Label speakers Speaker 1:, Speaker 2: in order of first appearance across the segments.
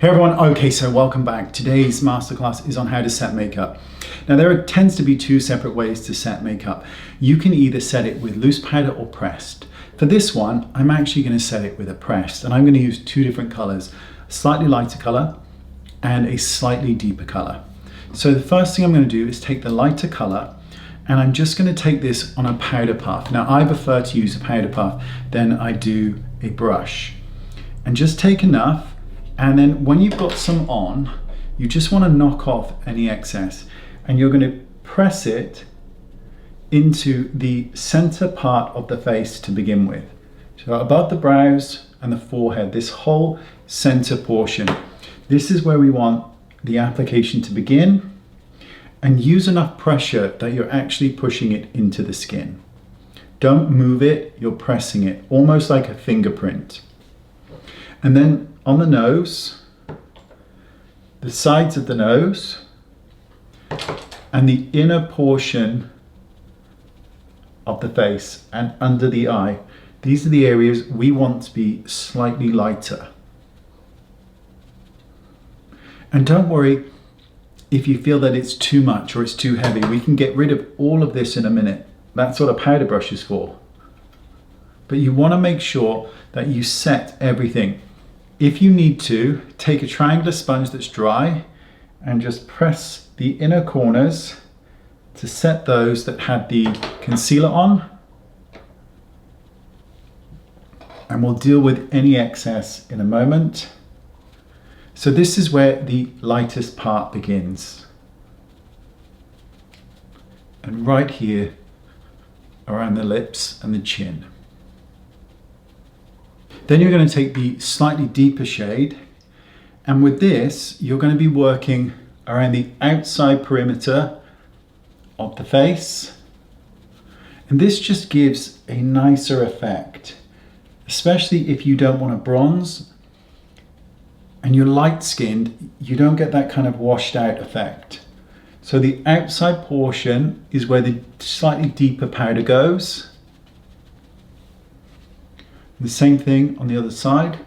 Speaker 1: Hey everyone, okay, so welcome back. Today's masterclass is on how to set makeup. Now tends to be two separate ways to set makeup. You can either set it with loose powder or pressed. For this one, I'm actually going to set it with a pressed, and I'm going to use two different colors, a slightly lighter color and a slightly deeper color. So the first thing I'm going to do is take the lighter color, and I'm just going to take this on a powder puff. Now I prefer to use a powder puff than I do a brush. And just take enough, and then when you've got some on, you just want to knock off any excess, and you're going to press it into the center part of the face to begin with. So above the brows and the forehead, this whole center portion. This is where we want the application to begin, and use enough pressure that you're actually pushing it into the skin. Don't move it, you're pressing it, almost like a fingerprint. And then on the nose, the sides of the nose, and the inner portion of the face and under the eye. These are the areas we want to be slightly lighter. And don't worry if you feel that it's too much or it's too heavy. We can get rid of all of this in a minute. That's what a powder brush is for. But you want to make sure that you set everything. If you need to, take a triangular sponge that's dry and just press the inner corners to set those that had the concealer on. And we'll deal with any excess in a moment. So this is where the lightest part begins. And right here around the lips and the chin. Then you're going to take the slightly deeper shade, and with this you're going to be working around the outside perimeter of the face, and this just gives a nicer effect, especially if you don't want to bronze and you're light skinned. You don't get that kind of washed out effect. So the outside portion is where the slightly deeper powder goes. The same thing on the other side.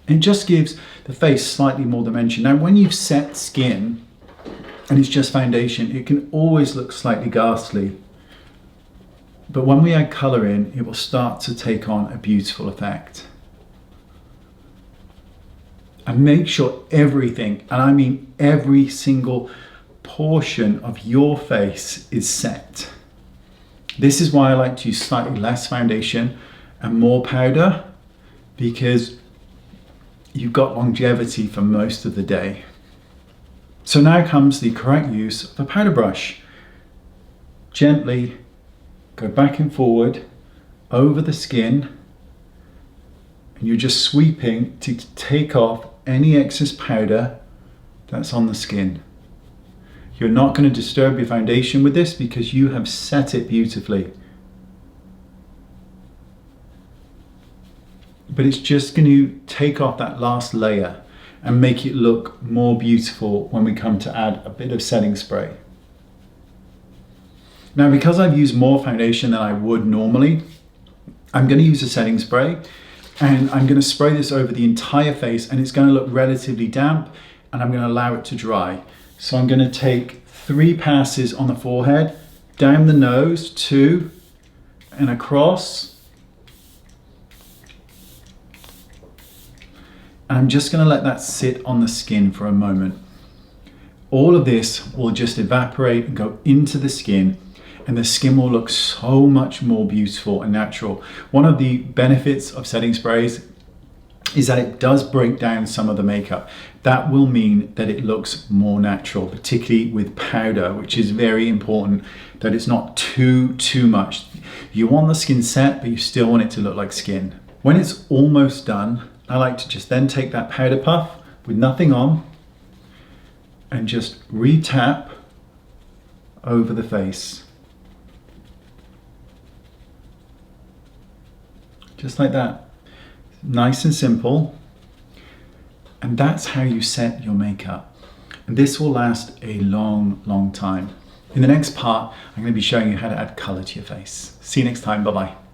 Speaker 1: It just gives the face slightly more dimension. Now when you've set skin and it's just foundation, it can always look slightly ghastly. But when we add colour in, it will start to take on a beautiful effect. And make sure everything, and I mean every single portion of your face, is set. This is why I like to use slightly less foundation and more powder, because you've got longevity for most of the day. So now comes the correct use of a powder brush. Gently go back and forward over the skin, and you're just sweeping to take off any excess powder that's on the skin. You're not going to disturb your foundation with this because you have set it beautifully. But it's just going to take off that last layer and make it look more beautiful when we come to add a bit of setting spray. Now, because I've used more foundation than I would normally, I'm going to use a setting spray, and I'm going to spray this over the entire face, and it's going to look relatively damp, and I'm going to allow it to dry. So I'm going to take 3 passes on the forehead, down the nose, 2, and across. And I'm just going to let that sit on the skin for a moment. All of this will just evaporate and go into the skin, and the skin will look so much more beautiful and natural. One of the benefits of setting sprays is that it does break down some of the makeup. That will mean that it looks more natural, particularly with powder, which is very important, that it's not too much. You want the skin set, but you still want it to look like skin. When it's almost done, I like to just then take that powder puff with nothing on and just re-tap over the face. Just like that. Nice and simple. And that's how you set your makeup. And this will last a long time. In the next part, I'm going to be showing you how to add color to your face. See you next time. Bye-bye.